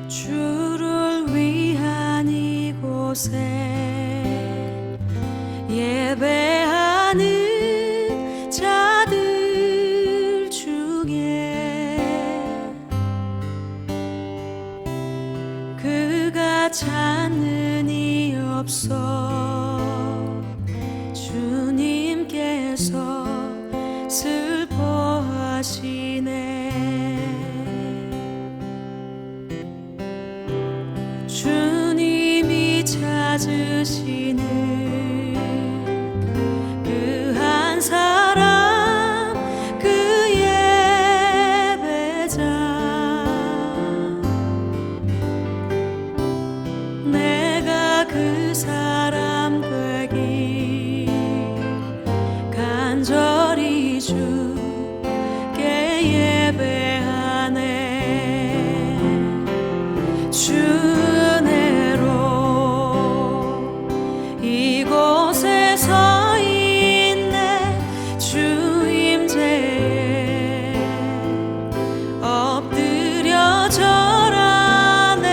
주를 위한 이곳에 예배하는 자들 중에 그가 찾는 이 없어 주님께서 슬퍼하시네. 주님이 찾으시는 그 한 사람, 그 예배자, 내가 그 사람 되기 간절히 주께 예배하네. 주 이곳에 서 있네. 주 임재에 엎드려 절하네.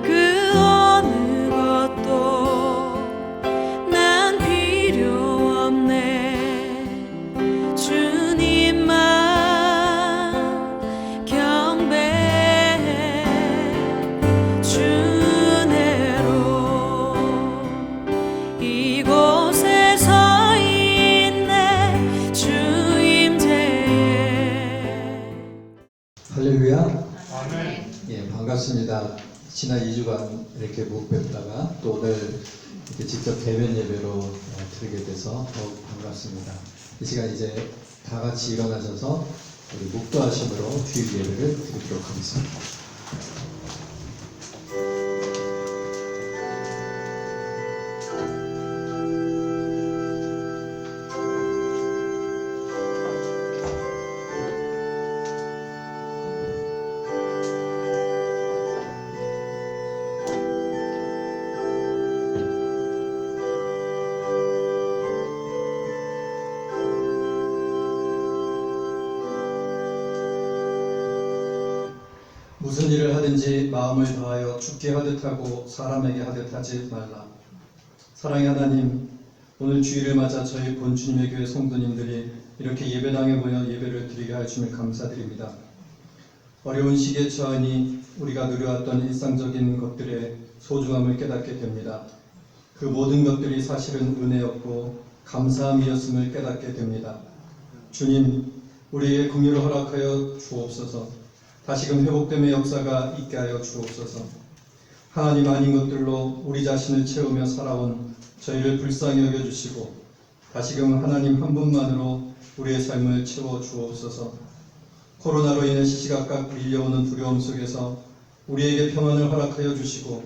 그 어느 것도 난 필요 없네. 주님만 경배해. 이곳에 서 있네. 주 임재에. 할렐루야. 아멘. 예, 반갑습니다. 지난 2주간 이렇게 못 뵙다가 또 오늘 이렇게 직접 대면 예배로 드리게 돼서 더욱 반갑습니다. 이 시간 이제 다 같이 일어나셔서 우리 묵도하심으로 주일 예배를 드리도록 하겠습니다. 무슨 일을 하든지 마음을 다하여 주께 하듯 하고 사람에게 하듯 하지 말라. 사랑의 하나님, 오늘 주일을 맞아 저희 본 주님의 교회 성도님들이 이렇게 예배당에 모여 예배를 드리게 하여 주님 감사드립니다. 어려운 시기에 처하니 우리가 누려왔던 일상적인 것들의 소중함을 깨닫게 됩니다. 그 모든 것들이 사실은 은혜였고 감사함이었음을 깨닫게 됩니다. 주님, 우리에게 긍휼을 허락하여 주옵소서. 다시금 회복됨의 역사가 있게 하여 주옵소서. 하나님 아닌 것들로 우리 자신을 채우며 살아온 저희를 불쌍히 여겨주시고 다시금 하나님 한 분만으로 우리의 삶을 채워 주옵소서. 코로나로 인해 시시각각 밀려오는 두려움 속에서 우리에게 평안을 허락하여 주시고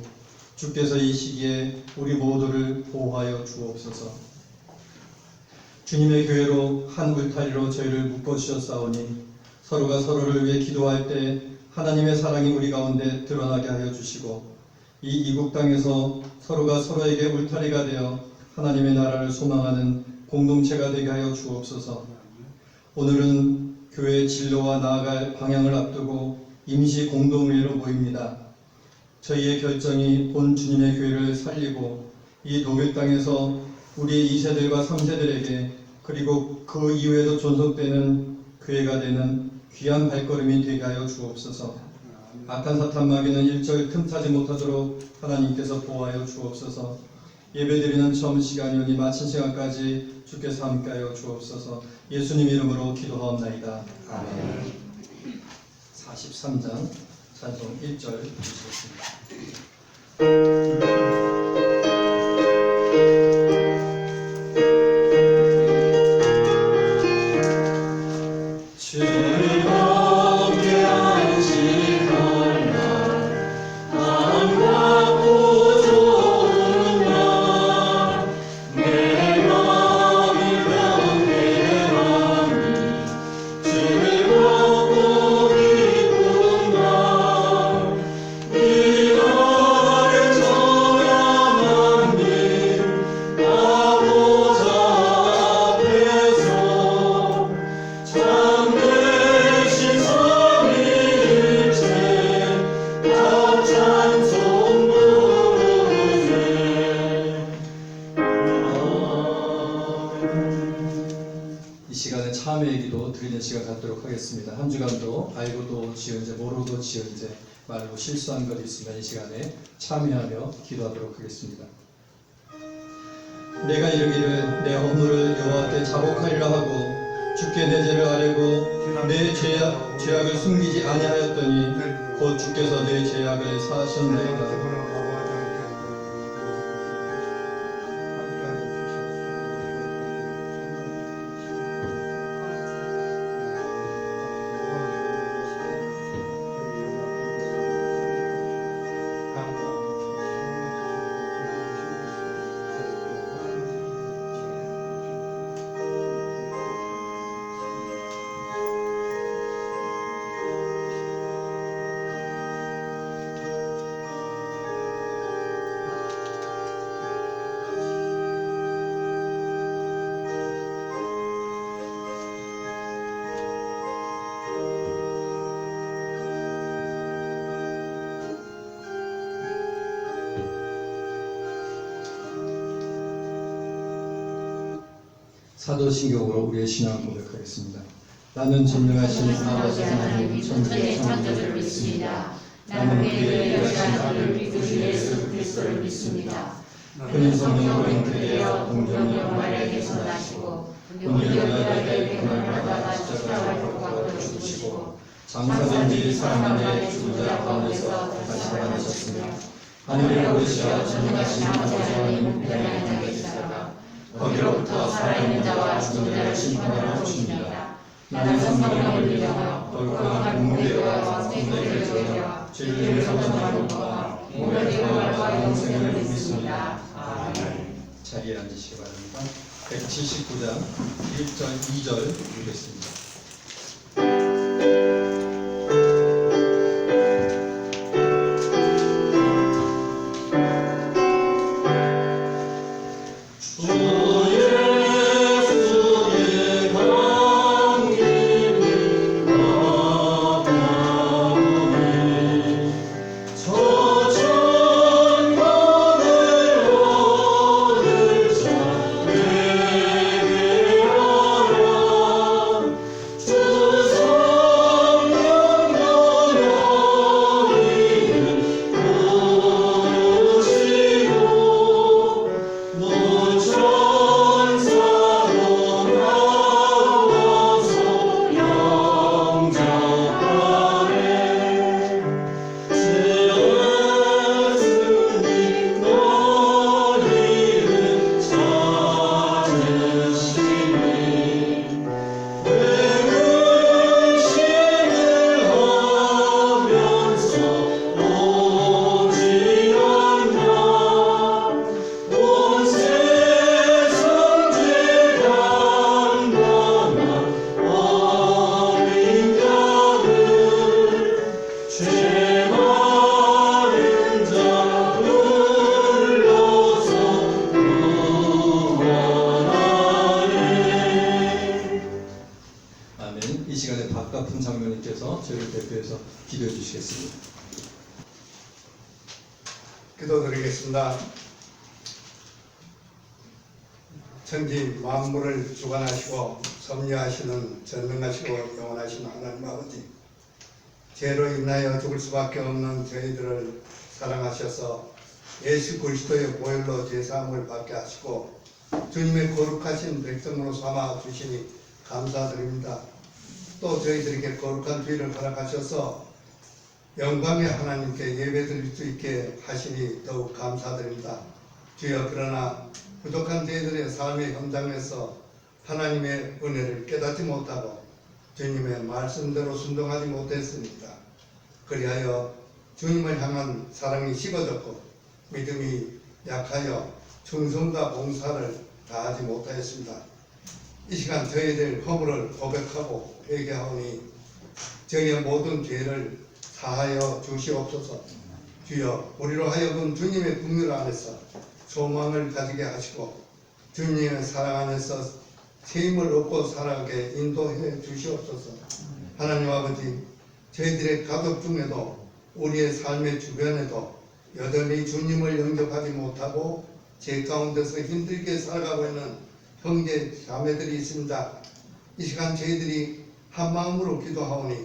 주께서 이 시기에 우리 모두를 보호하여 주옵소서. 주님의 교회로 한 울타리로 저희를 묶어주셨사오니 서로가 서로를 위해 기도할 때 하나님의 사랑이 우리 가운데 드러나게 하여 주시고 이 이국 땅에서 서로가 서로에게 울타리가 되어 하나님의 나라를 소망하는 공동체가 되게 하여 주옵소서. 오늘은 교회의 진로와 나아갈 방향을 앞두고 임시 공동회의로 모입니다. 저희의 결정이 본 주님의 교회를 살리고 이 독일 땅에서 우리의 2세들과 3세들에게 그리고 그 이후에도 존속되는 교회가 되는 귀한 발걸음이 되게 하여 주옵소서. 악한 사탄 마귀는 일절 틈타지 못하도록 하나님께서 보호하여 주옵소서. 예배드리는 처음 시간이오니 마친 시간까지 주께서 함께하여 주옵소서. 예수님 이름으로 기도하옵나이다. 아멘. 43장 찬송 1절 주시겠습니다. 이 나를 기도하는 시간 갖도록 하겠습니다. 한 주간도 알고도 지은 죄, 모르고 지은 죄, 말로 실수한 것이 있으면 이 시간에 참여하며 기도하도록 하겠습니다. 내가 이르기를 내 허물을 여호와께 자복하리라 하고 주께 내 죄를 아뢰고 내 죄악을 숨기지 아니하였더니 곧 주께서 내 죄악을 사하셨나이다. 사도신경으로 우리의 신앙을 고백하겠습니다. 나는 전능하신 아버지 하나님 천지의 창조주를 믿습니다. 나는 그의 유일하신 아들 우리 주 예수 그리스도를 믿습니다. 그는 성령으로 잉태되어 동정녀 마리아에게서 나시고 본디오 빌라도의 고난을 받아 십자가에 못 박혀 죽으시고 장사된 지 사흘 만에 죽은 자 가운데서 다시 살아나셨으며 하늘에 오르시어 전능하신 아버지 하나님 우편에 앉아 계시다가 거기로부터 살아있는 자와 죽은 자를 심판하러 오십니다. 나는 성령을 믿으며 거룩한 공의와 생명을 지으며 죄를 용서하는 것과 몸의 부활과 영생을 믿습니다. 아멘. 자리에 앉으시기 바랍니다. 179장 1절 2절 읽겠습니다. 이 시간에 박가풍 장로님께서 저희를 대표해서 기도해 주시겠습니다. 기도드리겠습니다. 천지 만물을 주관하시고 섭리하시는 전능하시고 영원하신 하나님 아버지, 죄로 인하여 죽을 수밖에 없는 저희들을 사랑하셔서 예수 그리스도의 보혈로 죄사함을 받게 하시고 주님의 거룩하신 백성으로 삼아 주시니 감사드립니다. 또 저희들에게 거룩한 주의를 허락하셔서 영광의 하나님께 예배드릴 수 있게 하시니 더욱 감사드립니다. 주여, 그러나 부족한 저희들의 삶의 현장에서 하나님의 은혜를 깨닫지 못하고 주님의 말씀대로 순종하지 못했습니다. 그리하여 주님을 향한 사랑이 식어졌고 믿음이 약하여 충성과 봉사를 다하지 못하였습니다. 이 시간 저희들 허물을 고백하고 회개하오니 저희의 모든 죄를 사하여 주시옵소서. 주여, 우리로 하여금 주님의 국률 안에서 소망을 가지게 하시고 주님의 사랑 안에서 세임을 얻고 살아가게 인도해 주시옵소서. 하나님 아버지, 저희들의 가족 중에도 우리의 삶의 주변에도 여전히 주님을 영접하지 못하고 죄 가운데서 힘들게 살아가고 있는 형제 자매들이 있습니다. 이 시간 저희들이 한 마음으로 기도하오니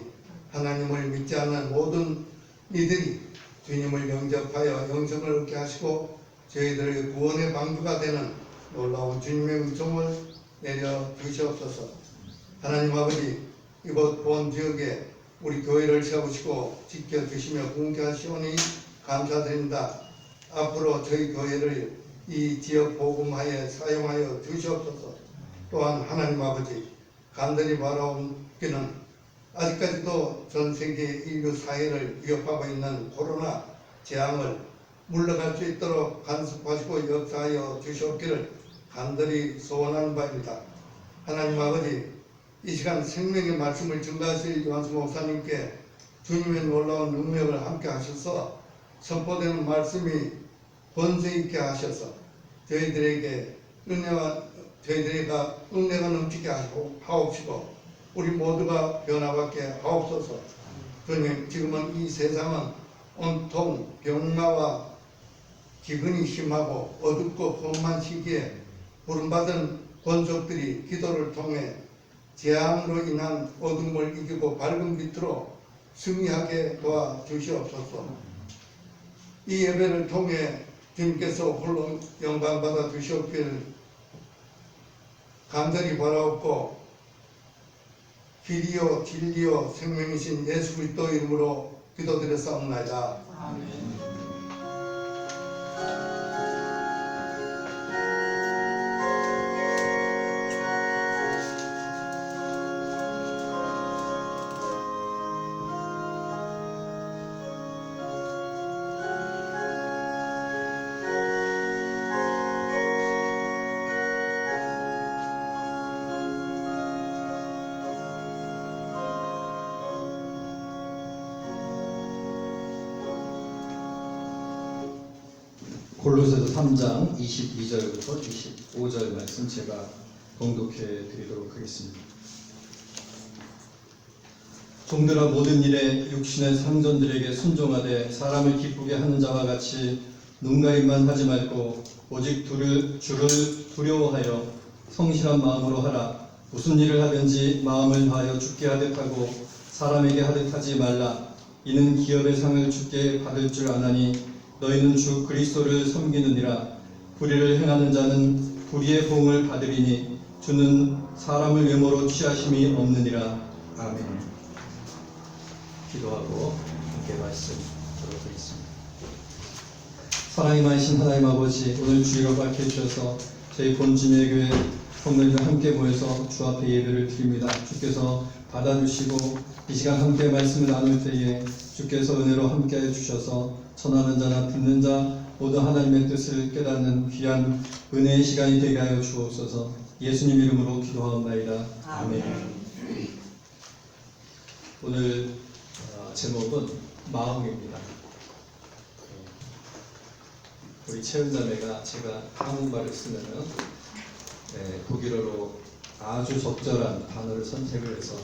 하나님을 믿지 않는 모든 이들이 주님을 영접하여 영생을 얻게 하시고 저희들의 구원의 방주가 되는 놀라운 주님의 은총을 내려 주시옵소서. 하나님 아버지, 이곳 본 지역에 우리 교회를 세우시고 지켜주시며 공개 하시오니 감사드립니다. 앞으로 저희 교회를 이 지역 복음화에 사용하여 주시옵소서. 또한 하나님 아버지, 간절히 바라옵기는 아직까지도 전 세계 인류 사회를 위협하고 있는 코로나 재앙을 물러갈 수 있도록 간섭하시고 역사하여 주시옵기를 간절히 소원하는 바입니다. 하나님 아버지, 이 시간 생명의 말씀을 증가하실 요한수 목사님께 주님의 놀라운 능력을 함께 하셔서 선포되는 말씀이 권세 있게 하셔서 저희들에게 은혜가 넘치게 하옵시고 우리 모두가 변화받게 하옵소서. 주님, 지금은 이 세상은 온통 병마와 기근이 심하고 어둡고 험한 시기에 부름받은 권속들이 기도를 통해 재앙으로 인한 어둠을 이기고 밝은 빛으로 승리하게 도와주시옵소서. 이 예배를 통해 주님께서 홀로 영광받아 주시옵기를 간절히 바라옵고 길이요 진리요 생명이신 예수 그리스도 이름으로 기도드렸사옵나이다. 아멘. 골로새서 3장 22절부터 25절 말씀 제가 봉독해 드리도록 하겠습니다. 종들아, 모든 일에 육신의 상전들에게 순종하되 사람을 기쁘게 하는 자와 같이 눈가림만 하지 말고 오직 주를 두려워하여 성실한 마음으로 하라. 무슨 일을 하든지 마음을 다하여 주께 하듯 하고 사람에게 하듯 하지 말라. 이는 기업의 상을 주께 받을 줄 아나니 너희는 주 그리스도를 섬기느니라. 불의를 행하는 자는 불의의 보응을 받으리니 주는 사람을 외모로 취하심이 없느니라. 아멘. 기도하고 함께 말씀 들어드리겠습니다. 사랑이 많으신 하나님 아버지, 오늘 주의가 밝혀주셔서 저희 본주님의 교회 성도님과 함께 모여서 주 앞에 예배를 드립니다. 주께서 받아주시고 이 시간 함께 말씀을 나눌 때에 주께서 은혜로 함께해 주셔서 전하는 자나 듣는 자 모두 하나님의 뜻을 깨닫는 귀한 은혜의 시간이 되게 하여 주옵소서. 예수님 이름으로 기도하옵나이다. 아멘. 오늘 제목은 마음입니다. 우리 채은자매가 제가 한국말을 쓰면은 독일어로 아주 적절한 단어를 선택을 해서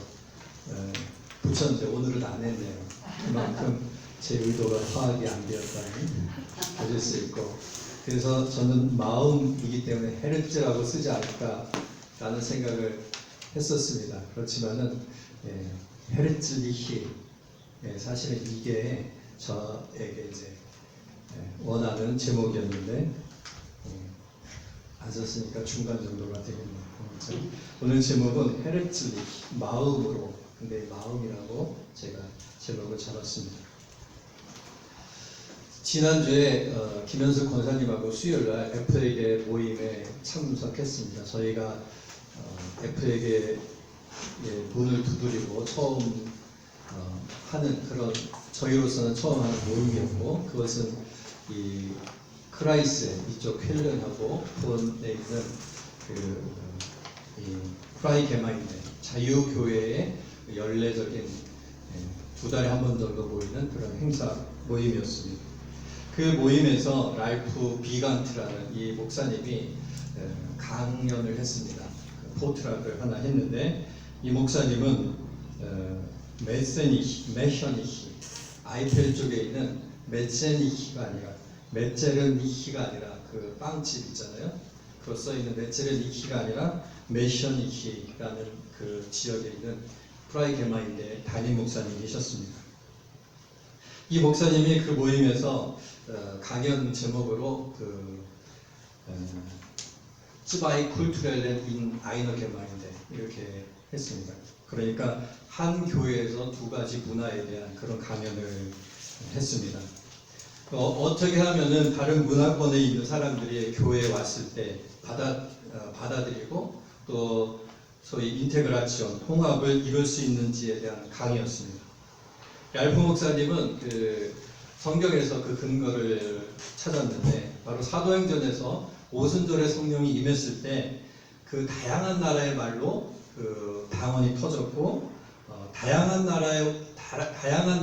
붙였는데 오늘은 안 했네요. 그만큼 제 의도가 파악이 안 되었다니 가질 수 있고, 그래서 저는 마음이기 때문에 헤르츠라고 쓰지 않을까라는 생각을 했었습니다. 그렇지만은 헤르츠리히, 사실은 이게 저에게 이제 원하는 제목이었는데 안 썼으니까 중간 정도가 되겠네요. 오늘 제목은 헤르츠리히, 마음으로. 근데 마음이라고 제가 제목을 잡았습니다. 지난주에 김현숙 권사님하고 수요일날 F에게 모임에 참석했습니다. 저희가 F에게 문을 두드리고 처음 하는 그런, 저희로서는 처음 하는 모임이었고, 그것은 이 크라이스 이쪽 퀼런하고 본에 있는 이 프라이 게마인데 자유교회의 연례적인 2달에 한 번 정도 모이는 그런 행사 모임이었습니다. 그 모임에서 랄프 비간트라는 이 목사님이 강연을 했습니다. 포트락을 하나 했는데, 이 목사님은 메셔니히, 아이펠 쪽에 있는 메체니히가 아니라 메체르니히가 아니라 그 빵집 있잖아요. 그거 써 있는 메체르니히가 아니라 메셔니히라는 그 지역에 있는 프라이게마인대 담임 목사님 계셨습니다. 이 목사님이 그 모임에서 강연 제목으로 츠바이 쿨투렐렌 인 아이너 게마인대 이렇게 했습니다. 그러니까 한 교회에서 두 가지 문화에 대한 그런 강연을 했습니다. 어떻게 하면은 다른 문화권에 있는 사람들이 교회에 왔을 때 받아들이고 또 소위 인테그라치온, 통합을 이룰 수 있는지에 대한 강의였습니다. 얄프 목사님은 그 성경에서 그 근거를 찾았는데 바로 사도행전에서 오순절에 성령이 임했을 때 그 다양한 나라의 말로 그 방언이 터졌고 다양한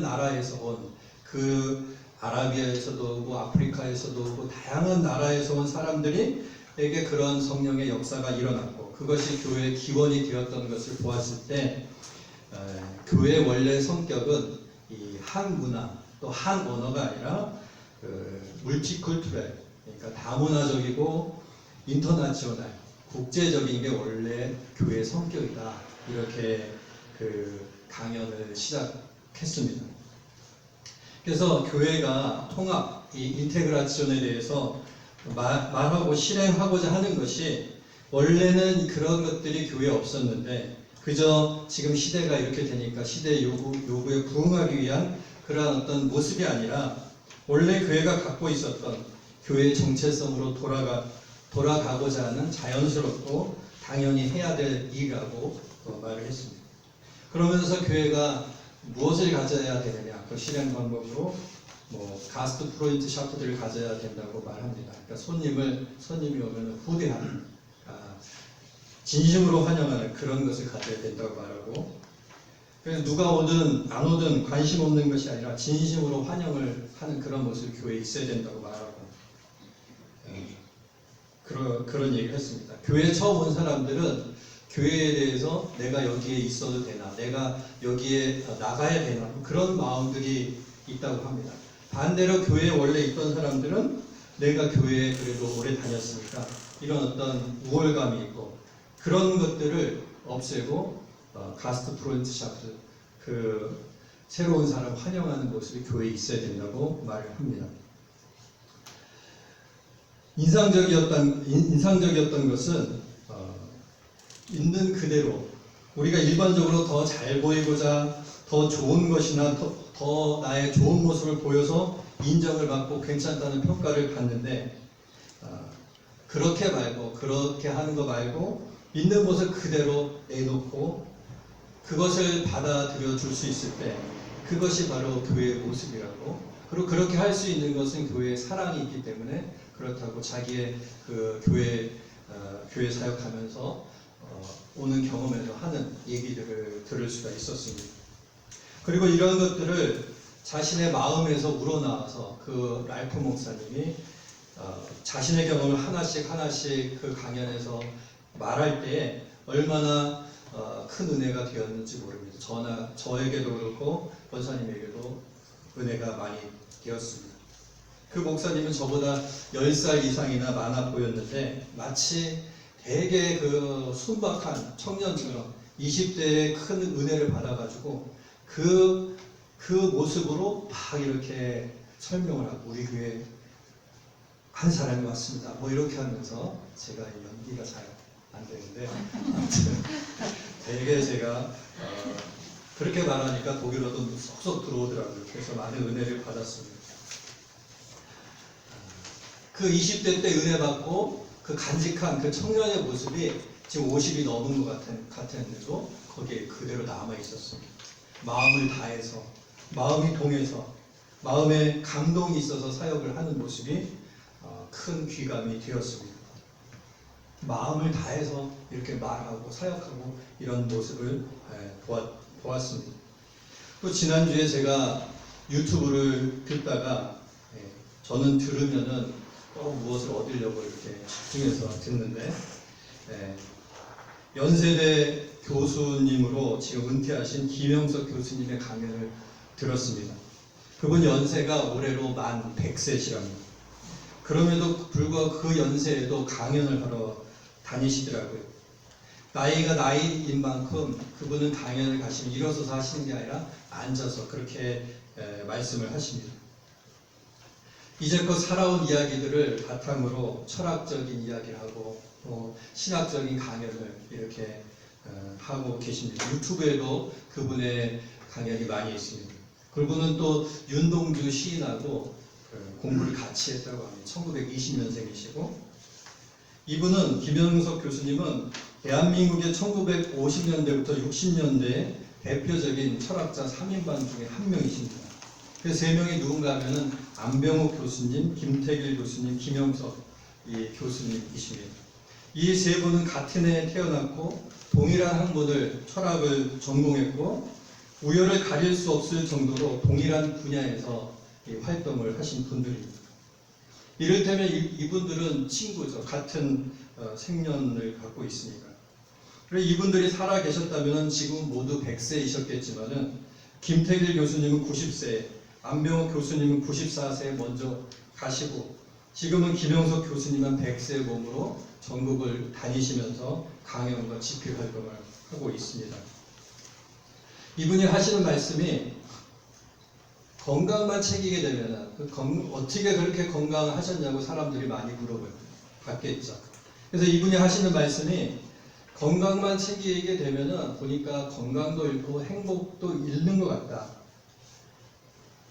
나라에서 온 그 아라비아에서도 오고 아프리카에서도 오고 다양한 나라에서 온 사람들이에게 그런 성령의 역사가 일어났고 그것이 교회의 기원이 되었던 것을 보았을 때 교회의 원래 성격은 이 한 문화 또 한 언어가 아니라 물티쿨투럴 그러니까 다문화적이고 인터내셔널 국제적인 게 원래 교회의 성격이다 이렇게 그 강연을 시작했습니다. 그래서 교회가 통합, 이 인테그라치온에 대해서 말하고 실행하고자 하는 것이 원래는 그런 것들이 교회에 없었는데 그저 지금 시대가 이렇게 되니까 시대의 요구에 부응하기 위한 그러한 어떤 모습이 아니라 원래 교회가 갖고 있었던 교회의 정체성으로 돌아가고자 하는 자연스럽고 당연히 해야 될 일이라고 말을 했습니다. 그러면서 교회가 무엇을 가져야 되느냐 그 실행 방법으로 가스트 프로인트 샤프들을 가져야 된다고 말합니다. 그러니까 손님이 오면 후대하는 진심으로 환영하는 그런 것을 가져야 된다고 말하고 그래서 누가 오든 안 오든 관심 없는 것이 아니라 진심으로 환영을 하는 그런 모습이 교회에 있어야 된다고 말하고 그런 얘기를 했습니다. 교회에 처음 온 사람들은 교회에 대해서 내가 여기에 있어도 되나 내가 여기에 나가야 되나 그런 마음들이 있다고 합니다. 반대로 교회에 원래 있던 사람들은 내가 교회에 그래도 오래 다녔으니까 이런 어떤 우월감이 있고 그런 것들을 없애고 가스트 프로인트 샤프 그 새로운 사람 환영하는 모습이 교회에 있어야 된다고 말을 합니다. 인상적이었던 것은 있는 그대로 우리가 일반적으로 더 잘 보이고자 더 좋은 것이나 더 나의 좋은 모습을 보여서 인정을 받고 괜찮다는 평가를 받는데 그렇게 말고 그렇게 하는 거 말고 있는 모습 그대로 내놓고 그것을 받아들여 줄 수 있을 때 그것이 바로 교회의 모습이라고 그리고 그렇게 할 수 있는 것은 교회의 사랑이 있기 때문에 그렇다고 자기의 그 교회 사역하면서 오는 경험에서 하는 얘기들을 들을 수가 있었습니다. 그리고 이런 것들을 자신의 마음에서 우러나와서 그 랄프 목사님이 자신의 경험을 하나씩 그 강연에서 말할 때 얼마나 큰 은혜가 되었는지 모릅니다. 저에게도 그렇고 권사님에게도 은혜가 많이 되었습니다. 그 목사님은 저보다 10살 이상이나 많아 보였는데 마치 되게 그 순박한 청년처럼 20대에 큰 은혜를 받아가지고 그 모습으로 막 이렇게 설명을 하고 우리 교회 한 사람이 왔습니다. 이렇게 하면서 제가 연기가 잘 안 되는데 아무튼 되게 제가 그렇게 말하니까 독일어도 쏙쏙 들어오더라고요. 그래서 많은 은혜를 받았습니다. 그 20대 때 은혜 받고 그 간직한 그 청년의 모습이 지금 50이 넘은 것 같았는데도 거기에 그대로 남아 있었습니다. 마음을 다해서, 마음이 동해서, 마음에 감동이 있어서 사역을 하는 모습이 큰 귀감이 되었습니다. 마음을 다해서 이렇게 말하고 사역하고 이런 모습을 보았습니다. 또 지난주에 제가 유튜브를 듣다가 저는 들으면은 꼭 무엇을 얻으려고 이렇게 집중해서 듣는데 연세대 교수님으로 지금 은퇴하신 김영석 교수님의 강연을 들었습니다. 그분 연세가 올해로 만 100세시랍니다. 그럼에도 불구하고 그 연세에도 강연을 하러 다니시더라고요. 나이가 나이인 만큼 그분은 강연을 가시면 일어서서 하시는 게 아니라 앉아서 그렇게 말씀을 하십니다. 이제껏 살아온 이야기들을 바탕으로 철학적인 이야기를 하고 신학적인 강연을 이렇게 하고 계십니다. 유튜브에도 그분의 강연이 많이 있습니다. 그분은 또 윤동주 시인하고 공부를 같이 했다고 합니다. 1920년생이시고 이분은 김영석 교수님은 대한민국의 1950년대부터 60년대 대표적인 철학자 3인방 중에 한 명이십니다. 그 세 명이 누군가 하면은 안병욱 교수님, 김태길 교수님, 김영석 교수님이십니다. 이 세 분은 같은 해에 태어났고 동일한 학문을 철학을 전공했고 우열을 가릴 수 없을 정도로 동일한 분야에서 활동을 하신 분들입니다. 이를테면 이분들은 친구죠. 같은 생년을 갖고 있으니까. 그리고 이분들이 살아 계셨다면 지금 모두 100세이셨겠지만은 김태길 교수님은 90세, 안병욱 교수님은 94세에 먼저 가시고 지금은 김영석 교수님은 100세 몸으로 전국을 다니시면서 강연과 집필 활동을 하고 있습니다. 이분이 하시는 말씀이 건강만 챙기게 되면 어떻게 그렇게 건강하셨냐고 사람들이 많이 물어봤겠죠. 그래서 이분이 하시는 말씀이 건강만 챙기게 되면 보니까 건강도 잃고 행복도 잃는 것 같다.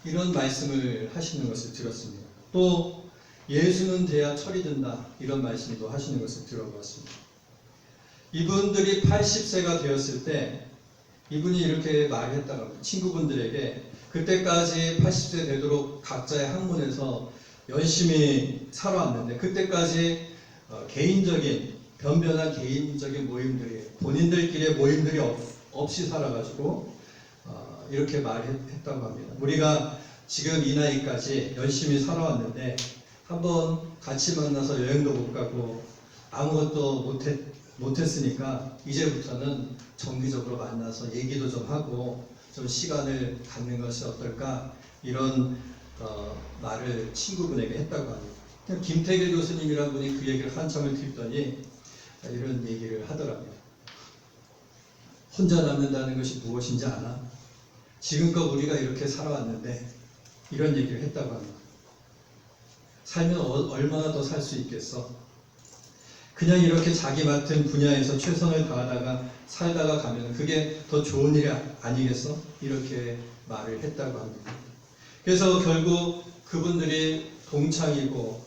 이런 말씀을 하시는 것을 들었습니다. 또 예수는 돼야 철이 든다. 이런 말씀도 하시는 것을 들어보았습니다. 이분들이 80세가 되었을 때 이분이 이렇게 말했다고 합니다. 친구분들에게 그때까지 80세 되도록 각자의 학문에서 열심히 살아왔는데 그때까지 개인적인 변변한 개인적인 모임들이 본인들끼리의 모임들이 없이 살아가지고 이렇게 말했다고 합니다. 우리가 지금 이 나이까지 열심히 살아왔는데 한번 같이 만나서 여행도 못 가고 아무것도 못했으니까 이제부터는 정기적으로 만나서 얘기도 좀 하고 좀 시간을 갖는 것이 어떨까 이런 말을 친구분에게 했다고 합니다. 김태길 교수님이라는 분이 그 얘기를 한참을 듣더니 이런 얘기를 하더랍니다. 혼자 남는다는 것이 무엇인지 아나? 지금껏 우리가 이렇게 살아왔는데 이런 얘기를 했다고 합니다. 살면 얼마나 더 살 수 있겠어? 그냥 이렇게 자기 맡은 분야에서 최선을 다하다가 살다가 가면 그게 더 좋은 일이 아니겠어? 이렇게 말을 했다고 합니다. 그래서 결국 그분들이 동창이고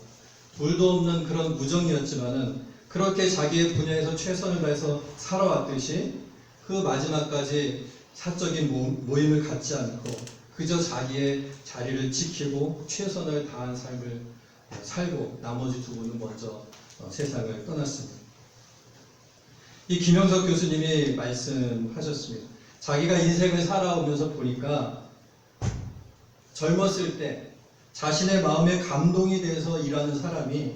둘도 없는 그런 무정이었지만은 그렇게 자기의 분야에서 최선을 다해서 살아왔듯이 그 마지막까지 사적인 모임을 갖지 않고 그저 자기의 자리를 지키고 최선을 다한 삶을 살고 나머지 두 분은 먼저 세상을 떠났습니다. 이 김영석 교수님이 말씀하셨습니다. 자기가 인생을 살아오면서 보니까 젊었을 때 자신의 마음에 감동이 돼서 일하는 사람이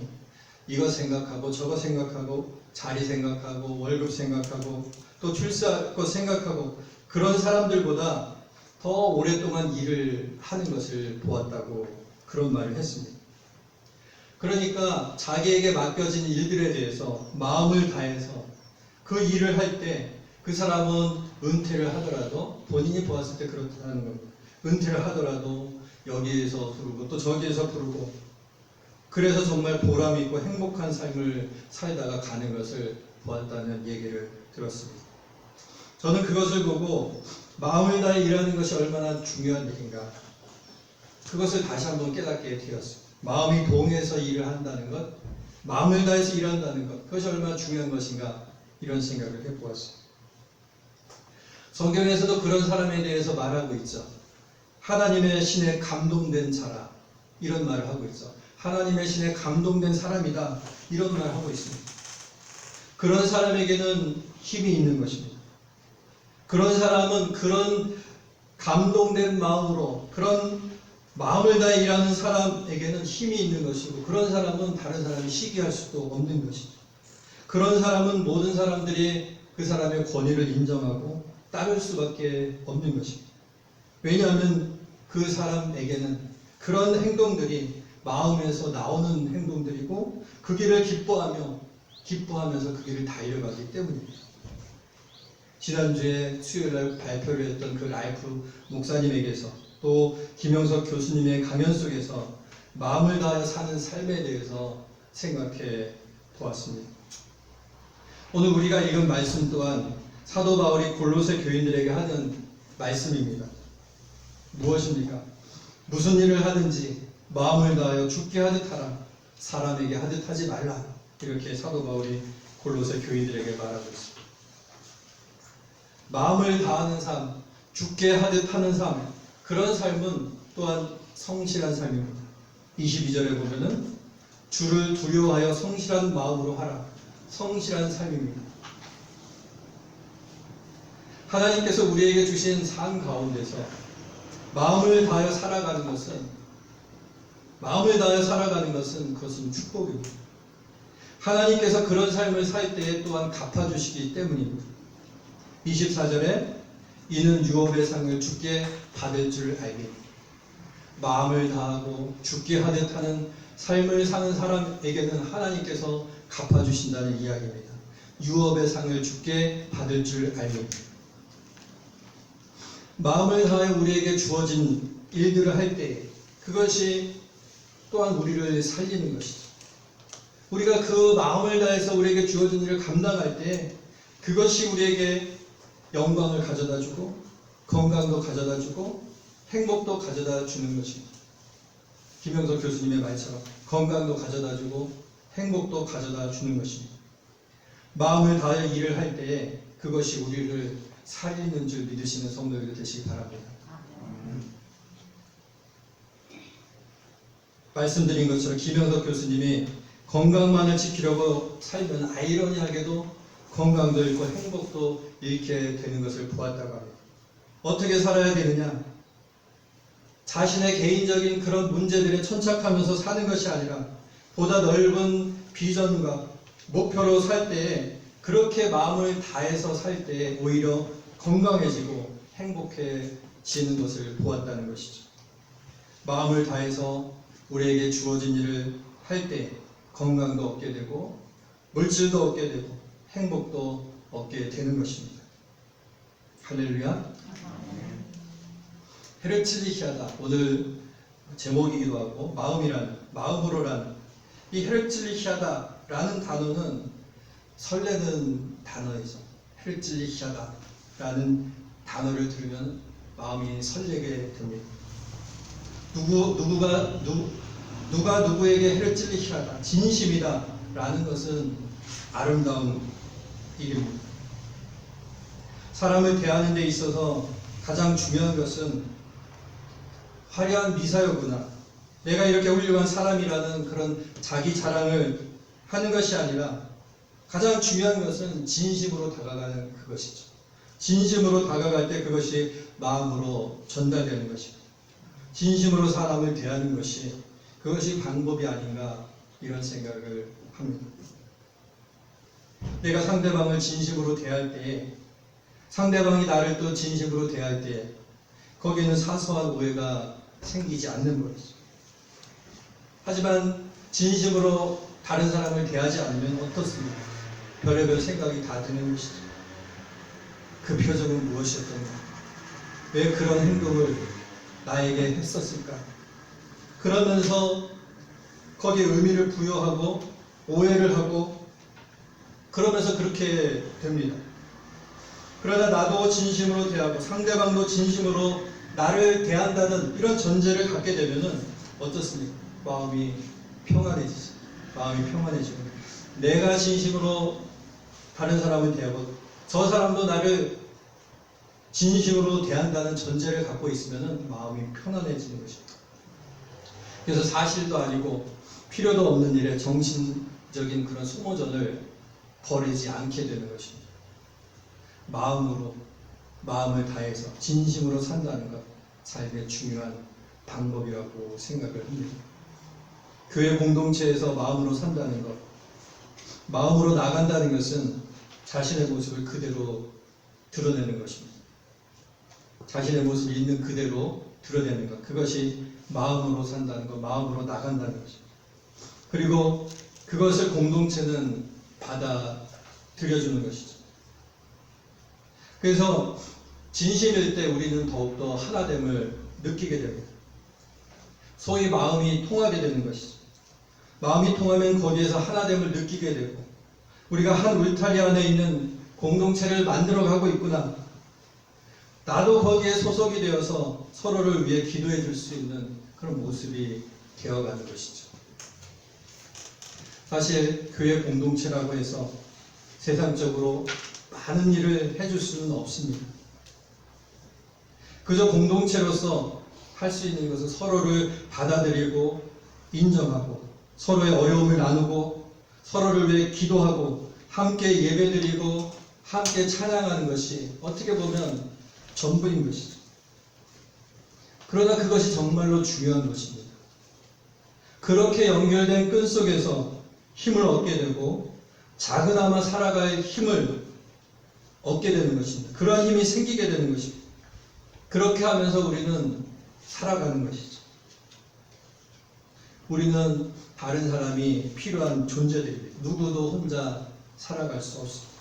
이거 생각하고 저거 생각하고 자리 생각하고 월급 생각하고 또 출세할 것 생각하고 그런 사람들보다 더 오랫동안 일을 하는 것을 보았다고 그런 말을 했습니다. 그러니까 자기에게 맡겨진 일들에 대해서 마음을 다해서 그 일을 할 때 그 사람은 은퇴를 하더라도 본인이 보았을 때 그렇다는 겁니다. 은퇴를 하더라도 여기에서 부르고 또 저기에서 부르고 그래서 정말 보람 있고 행복한 삶을 살다가 가는 것을 보았다는 얘기를 들었습니다. 저는 그것을 보고 마음을 다해 일하는 것이 얼마나 중요한 일인가 그것을 다시 한번 깨닫게 되었습니다. 마음이 동해서 일을 한다는 것, 마음을 다해서 일한다는 것 그것이 얼마나 중요한 것인가 이런 생각을 해보았습니다. 성경에서도 그런 사람에 대해서 말하고 있죠. 하나님의 신에 감동된 자라 이런 말을 하고 있죠. 하나님의 신에 감동된 사람이다 이런 말을 하고 있습니다. 그런 사람에게는 힘이 있는 것입니다. 그런 사람은 그런 감동된 마음으로 그런 마음을 다해 일하는 사람에게는 힘이 있는 것이고 그런 사람은 다른 사람이 시기할 수도 없는 것이죠. 그런 사람은 모든 사람들이 그 사람의 권위를 인정하고 따를 수밖에 없는 것입니다. 왜냐하면 그 사람에게는 그런 행동들이 마음에서 나오는 행동들이고 그 길을 기뻐하면서 그 길을 달려가기 때문입니다. 지난주에 수요일날 발표를 했던 그 라이프 목사님에게서 또 김영석 교수님의 강연 속에서 마음을 다하여 사는 삶에 대해서 생각해 보았습니다. 오늘 우리가 읽은 말씀 또한 사도 바울이 골로새 교인들에게 하는 말씀입니다. 무엇입니까? 무슨 일을 하든지 마음을 다하여 죽게 하듯 하라. 사람에게 하듯 하지 말라. 이렇게 사도 바울이 골로새 교인들에게 말하고 있습니다. 마음을 다하는 삶, 죽게 하듯 하는 삶, 그런 삶은 또한 성실한 삶입니다. 22절에 보면은 주를 두려워하여 성실한 마음으로 하라. 성실한 삶입니다. 하나님께서 우리에게 주신 삶 가운데서 마음을 다하여 살아가는 것은 그것은 축복입니다. 하나님께서 그런 삶을 살 때에 또한 갚아주시기 때문입니다. 24절에 이는 유업의 상을 주께 받을 줄 알니 마음을 다하고 죽게 하듯 하는 삶을 사는 사람에게는 하나님께서 갚아주신다는 이야기입니다. 유업의 상을 주께 받을 줄 알니 마음을 다하여 우리에게 주어진 일들을 할 때 그것이 또한 우리를 살리는 것이죠. 우리가 그 마음을 다해서 우리에게 주어진 일을 감당할 때 그것이 우리에게 영광을 가져다주고 건강도 가져다주고 행복도 가져다주는 것입니다. 김영석 교수님의 말처럼 건강도 가져다주고 행복도 가져다주는 것입니다. 마음을 다하여 일을 할 때에 그것이 우리를 살리는 줄 믿으시는 성도들 되시기 바랍니다. 말씀드린 것처럼 김영석 교수님이 건강만을 지키려고 살면 아이러니하게도 건강도 잃고 행복도 잃게 되는 것을 보았다고 합니다. 어떻게 살아야 되느냐? 자신의 개인적인 그런 문제들에 천착하면서 사는 것이 아니라 보다 넓은 비전과 목표로 살 때에 그렇게 마음을 다해서 살 때에 오히려 건강해지고 행복해지는 것을 보았다는 것이죠. 마음을 다해서 우리에게 주어진 일을 할 때 건강도 얻게 되고 물질도 얻게 되고 행복도 얻게 되는 것입니다. 할렐루야. 헤르츠리히아다. 오늘 제목이기도 하고 마음으로라는 이 헤르츠리히아다라는 단어는 설레는 단어이죠. 헤르츠리히아다라는 단어를 들으면 마음이 설레게 됩니다. 누가 누구에게 헤르츠리히아다, 진심이다 라는 것은 아름다운 일입니다. 사람을 대하는 데 있어서 가장 중요한 것은 화려한 미사여구나, 내가 이렇게 훌륭한 사람이라는 그런 자기 자랑을 하는 것이 아니라 가장 중요한 것은 진심으로 다가가는 그것이죠. 진심으로 다가갈 때 그것이 마음으로 전달되는 것입니다. 진심으로 사람을 대하는 것이 그것이 방법이 아닌가 이런 생각을 합니다. 내가 상대방을 진심으로 대할 때에 상대방이 나를 또 진심으로 대할 때에 거기에는 사소한 오해가 생기지 않는 것이죠. 하지만 진심으로 다른 사람을 대하지 않으면 어떻습니까? 별의별 생각이 다 드는 것이죠. 그 표정은 무엇이었던가? 왜 그런 행동을 나에게 했었을까? 그러면서 거기에 의미를 부여하고 오해를 하고 그러면서 그렇게 됩니다. 그러나 나도 진심으로 대하고 상대방도 진심으로 나를 대한다는 이런 전제를 갖게 되면은 어떻습니까? 마음이 평안해지죠. 마음이 평안해지고 내가 진심으로 다른 사람을 대하고 저 사람도 나를 진심으로 대한다는 전제를 갖고 있으면은 마음이 편안해지는 것입니다. 그래서 사실도 아니고 필요도 없는 일에 정신적인 그런 소모전을 벌이지 않게 되는 것입니다. 마음을 다해서 진심으로 산다는 것, 삶의 중요한 방법이라고 생각을 합니다. 교회 공동체에서 마음으로 산다는 것, 마음으로 나간다는 것은 자신의 모습을 그대로 드러내는 것입니다. 자신의 모습이 있는 그대로 드러내는 것, 그것이 마음으로 산다는 것, 마음으로 나간다는 것입니다. 그리고 그것을 공동체는 받아들여주는 것이죠. 그래서 진심일 때 우리는 더욱더 하나됨을 느끼게 됩니다. 소위 마음이 통하게 되는 것이죠. 마음이 통하면 거기에서 하나됨을 느끼게 되고 우리가 한 울타리 안에 있는 공동체를 만들어가고 있구나. 나도 거기에 소속이 되어서 서로를 위해 기도해 줄 수 있는 그런 모습이 되어가는 것이죠. 사실 교회 공동체라고 해서 세상적으로 많은 일을 해줄 수는 없습니다. 그저 공동체로서 할 수 있는 것은 서로를 받아들이고 인정하고 서로의 어려움을 나누고 서로를 위해 기도하고 함께 예배드리고 함께 찬양하는 것이 어떻게 보면 전부인 것이죠. 그러나 그것이 정말로 중요한 것입니다. 그렇게 연결된 끈 속에서 힘을 얻게 되고 작은아마 살아갈 힘을 얻게 되는 것입니다. 그러한 힘이 생기게 되는 것입니다. 그렇게 하면서 우리는 살아가는 것이죠. 우리는 다른 사람이 필요한 존재들입니다. 누구도 혼자 살아갈 수 없습니다.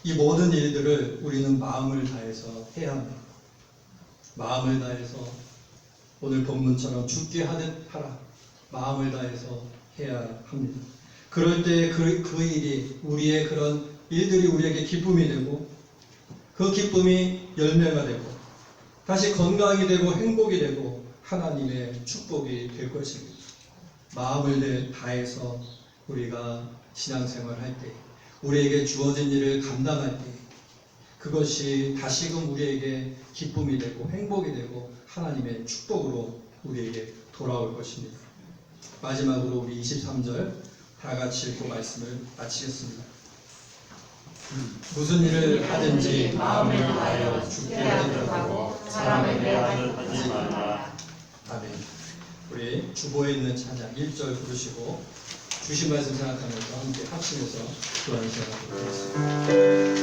이 모든 일들을 우리는 마음을 다해서 해야 합니다. 마음을 다해서 오늘 본문처럼 죽게 하듯 하라. 마음을 다해서 해야 합니다. 그럴 때 그 일이 우리의 그런 일들이 우리에게 기쁨이 되고 그 기쁨이 열매가 되고 다시 건강이 되고 행복이 되고 하나님의 축복이 될 것입니다. 마음을 다해서 우리가 신앙생활을 할 때 우리에게 주어진 일을 감당할 때 그것이 다시금 우리에게 기쁨이 되고 행복이 되고 하나님의 축복으로 우리에게 돌아올 것입니다. 마지막으로 우리 23절 다 같이 읽고 말씀을 마치겠습니다. 무슨 일을 하든지 마음을 다하여 죽게 하도록 하고 사람에 대하여 하지 말라. 아멘. 우리 주보에 있는 찬양 1절 부르시고 주신 말씀 생각하면서 함께 합심해서 기도하는 시간을 갖도록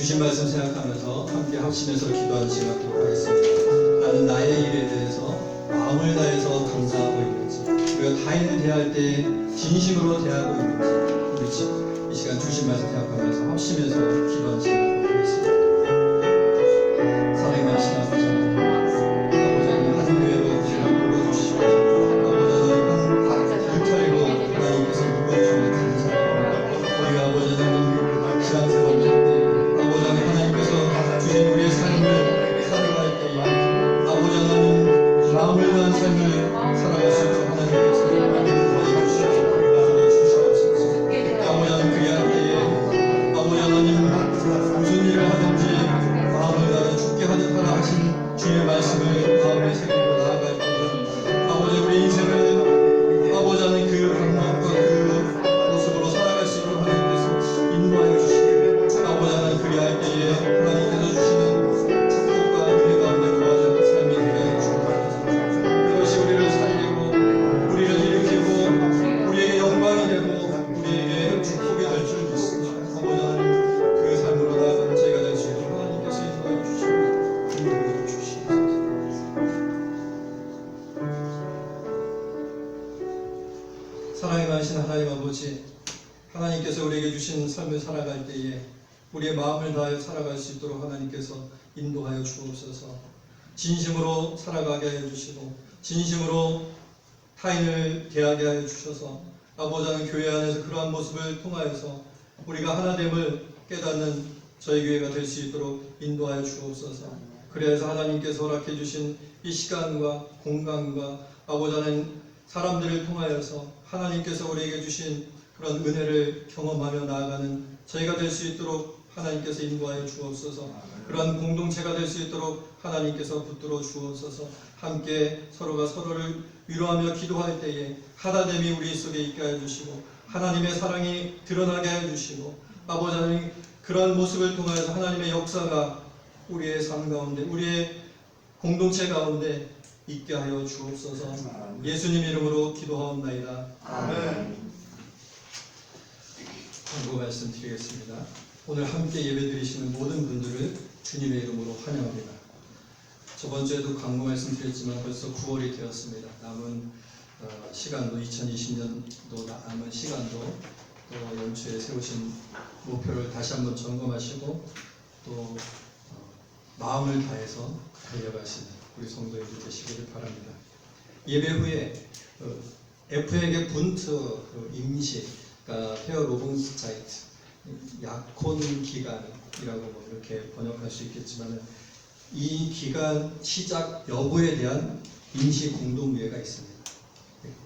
주신 말씀 생각하면서 함께 합심해서 기도하는 시간 갖도록 하겠습니다. 나는 나의 일에 대해서 마음을 다해서 감사하고 있는지 우리가 타인을 대할 때 진심으로 대하고 있는지 우리 이 시간 주신 말씀 생각하면서 합심해서 기도하는 시간 갖도록 하겠습니다. 사랑의 말씀 아버지 아버지는 한 교회로 우리를 불러주시고 아버지는 한 일터리로 하나님께서 불러주시는 감사합니다. 우리가 아버지는 신앙생활을 할때 하나님께서 주신 우리의 삶을 살아갈 때에 아버지 하나님 마음을 다한 삶을 살아갈 수 있도록 하나님께서 주시옵소서. 아버지 하나님 그리할 때에 아버지 하나님 무슨 일을 하든지 마음을 다해 죽게 하듯 하라 하신 주의 말씀을 마음에 새기고 나아갈 때에 아버지 우리 인생을 아버지 하나님 그 방법과 그 모습으로 살아갈 수 있도록 하나님께서 인도하여 주시고 아버지 하나님 그리할 때에 하나님께서 주시는 축복과 은혜 가운데 거하는 삶이 되게 주옵소서. 그것이 우리를 살리고 우리를 일으키고 우리에게 영광이 되고 우리에게 축복이 될 줄 믿습니다. 아버지 하나님 그 삶으로 나아가는 저희가 될 수 있도록 하나님께서 인도하여 주시고 인도하여 주시옵소서. 사랑이 많으신 하나님 아버지 하나님께서 우리에게 주신 삶을 살아갈 때에 우리의 마음을 다하여 살아갈 수 있도록 하나님께서 인도하여 주옵소서. 진심으로 살아가게 하여 주시고 진심으로 타인을 대하게 하여 주셔서 아버지 하나님 교회 안에서 그러한 모습을 통하여서 우리가 하나됨을 깨닫는 저희 교회가 될 수 있도록 인도하여 주옵소서. 그래서 하나님께서 허락해 주신 이 시간과 공간과 아버지 하나님 사람들을 통하여서 하나님께서 우리에게 주신 그런 은혜를 경험하며 나아가는 저희가 될 수 있도록 하나님께서 인도하여 주옵소서. 그러한 공동체가 될 수 있도록 하나님께서 붙들어 주옵소서. 함께 서로가 서로를 위로하며 기도할 때에 하나됨이 우리 속에 있게 하여 주시고 하나님의 사랑이 드러나게 하여 주시고 아버지 하나님 그러한 모습을 통하여서 하나님의 역사가 우리의 삶 가운데 우리의 공동체 가운데 있게 하여 주옵소서. 예수님 이름으로 기도하옵나이다. 아멘. 한국 말씀 드리겠습니다. 오늘 함께 예배드리시는 모든 분들을 주님의 이름으로 환영합니다. 저번 주에도 광고 말씀드렸지만 벌써 9월이 되었습니다. 남은 시간도 2020년도 남은 시간도 또 연초에 세우신 목표를 다시 한번 점검하시고 또 마음을 다해서 달려가시는 우리 성도님들 되시기를 바랍니다. 예배 후에 F에게 분트 임시 그러니까 페어 로봉스차이트 약혼 기간이라고 뭐 이렇게 번역할 수 있겠지만 이 기간 시작 여부에 대한 임시 공동회의가 있습니다.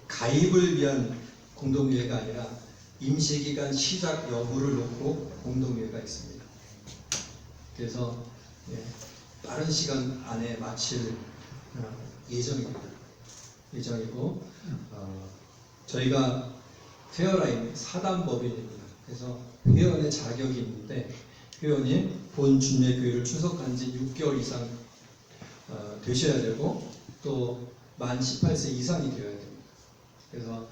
가입을 위한 공동회의가 아니라 임시 기간 시작 여부를 놓고 공동회의가 있습니다. 그래서 빠른 시간 안에 마칠 예정입니다. 예정이고 저희가 회원라인 사단법인입니다. 그래서 회원의 자격이 있는데 회원이 본 주님의교회를 출석한 지 6개월 이상 되셔야 되고 또 만 18세 이상이 되어야 됩니다. 그래서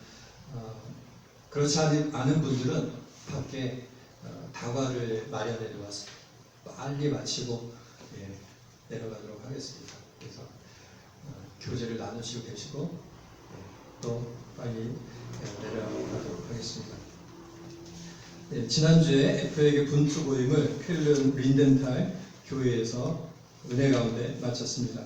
그렇지 않은 분들은 밖에 다과를 마련해 놓아서 빨리 마치고 내려가도록 하겠습니다. 그래서 교제를 나누시고 계시고 또 빨리 내려가도록 하겠습니다. 지난주에 F에게 분투 모임을 퀼른 린덴탈 교회에서 은혜 가운데 마쳤습니다.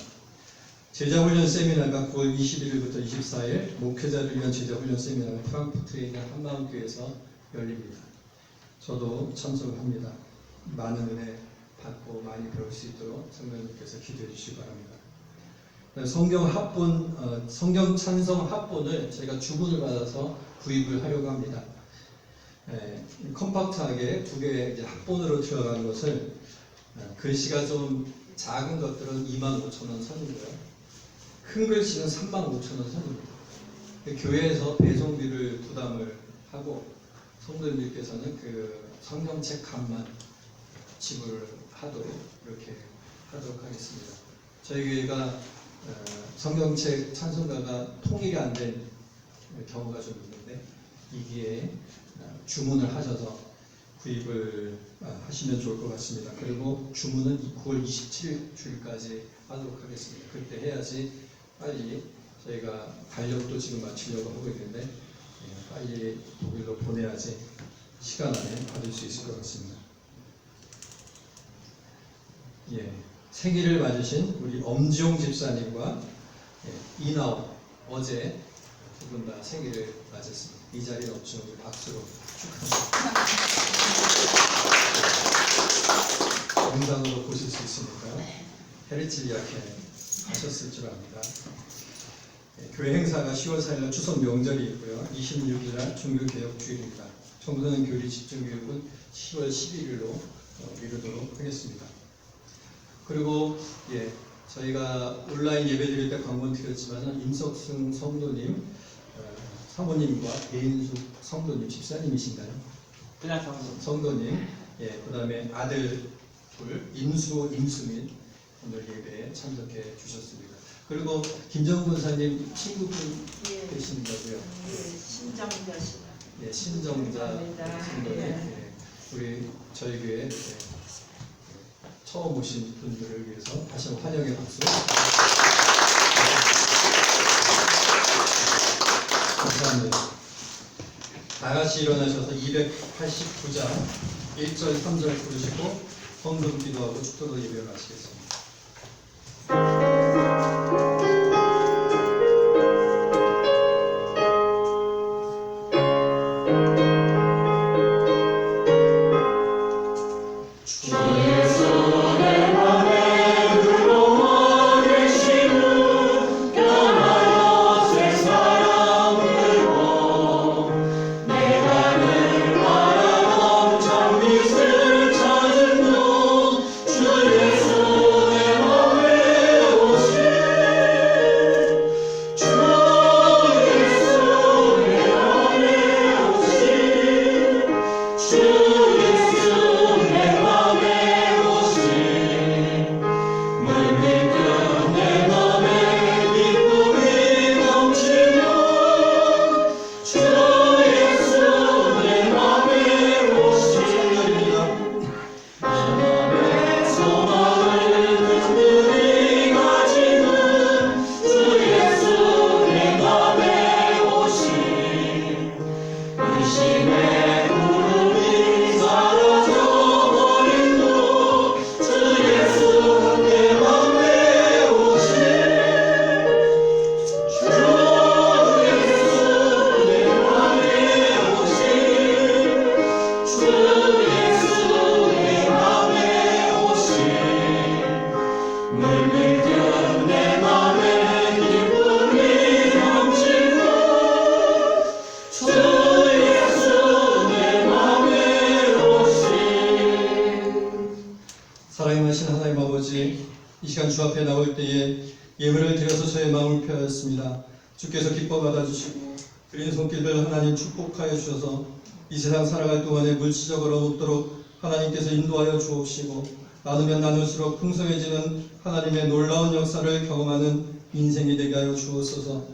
제자훈련 세미나가 9월 21일부터 24일 목회자를 위한 제자훈련 세미나가 프랑크푸르트에 있는 한마음교회에서 열립니다. 저도 참석을 합니다. 많은 은혜 받고 많이 배울 수 있도록 성도님께서 기도해 주시기 바랍니다. 성경 찬송 합본을 저희가 주문을 받아서 구입을 하려고 합니다. 컴팩트하게 두 개의 합본으로 들어가는 것을 글씨가 좀 작은 것들은 25,000원 선이고요. 큰 글씨는 35,000원 선입니다. 교회에서 배송비를 부담을 하고 성도님들께서는 그 성경책 값만 지불하도록 이렇게 하도록 하겠습니다. 저희 교회가 성경책 찬송가가 통일이 안 된 경우가 좀 있는데 이기에 주문을 하셔서 구입을 하시면 좋을 것 같습니다. 그리고 주문은 9월 27일까지 하도록 하겠습니다. 그때 해야지 빨리 저희가 달력도 지금 마치려고 하고 있는데 빨리 독일로 보내야지 시간 안에 받을 수 있을 것 같습니다. 생일을 맞으신 우리 엄지용 집사님과 이나오 어제 두 분 다 생일을 맞았습니다. 이 자리에 없죠. 박수로 축하합니다. 영상으로 보실 수 있으니까 헤르칠리아케 하셨을 줄 압니다. 교회 행사가 10월 4일 추석 명절이 있고요. 26일 날 종교개혁 주일입니다. 청소년 교리 집중교육은 10월 11일로 미루도록 하겠습니다. 그리고 저희가 온라인 예배 드릴 때 광고 드렸지만 임석승 성도님 사모님과 배인숙 성도님 집사님이신가요? 그냥 성도님, 그 다음에 아들 둘 임수, 임수민 오늘 예배에 참석해 주셨습니다. 그리고 김정은 권사님 친구분 되시는 거고요. 신정자시다. 신정자 성도님, 우리 저희 교회 처음 오신 분들을 위해서 다시 한번 환영의 박수. 감사합니다. 다 같이 일어나셔서 289장 1절 3절 부르시고 헌금 기도하고 축도로 예배를 마치겠습니다. 주 시간 주 앞에 나올 때에 예물을 드려서 저의 마음을 표하였습니다. 주께서 기뻐 받아주시고 드린 손길들 하나님 축복하여 주셔서 이 세상 살아갈 동안에 물질적으로 얻도록 하나님께서 인도하여 주옵시고 나누면 나눌수록 풍성해지는 하나님의 놀라운 역사를 경험하는 인생이 되게 하여 주옵소서.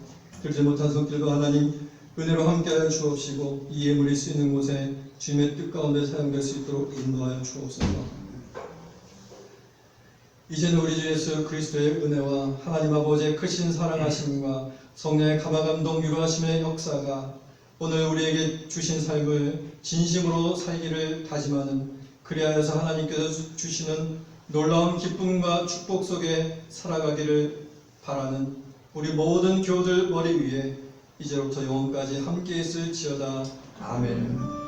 들지 못한 손길과 하나님 은혜로 함께하여 주옵시고 이 예물이 쓰이는 곳에 주님의 뜻 가운데 사용될 수 있도록 인도하여 주옵소서. 이제는 우리 주 예수 그리스도의 은혜와 하나님 아버지의 크신 사랑하심과 성령의 감화감동 위로하심의 역사가 오늘 우리에게 주신 삶을 진심으로 살기를 다짐하는, 그리하여서 하나님께서 주시는 놀라운 기쁨과 축복 속에 살아가기를 바라는 우리 모든 교우들 머리 위에 이제로부터 영원까지 함께 있을지어다. 아멘.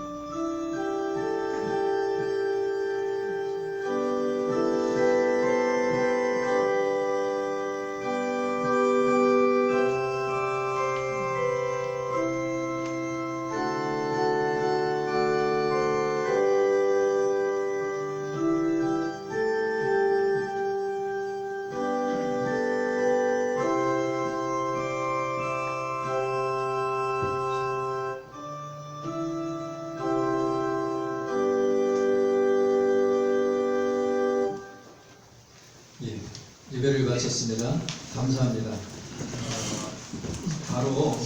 예배를 마쳤습니다. 감사합니다. 바로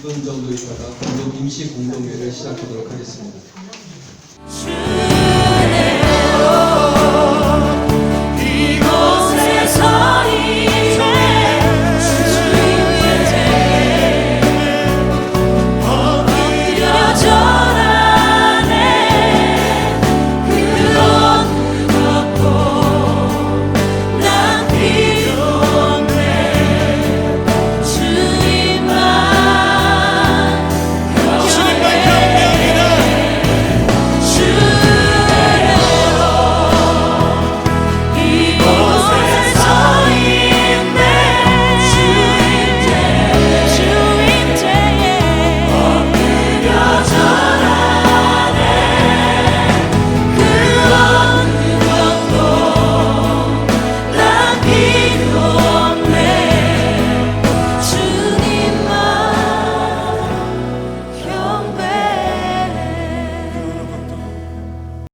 1분 정도 있다가 임시 공동회를 시작하도록 하겠습니다.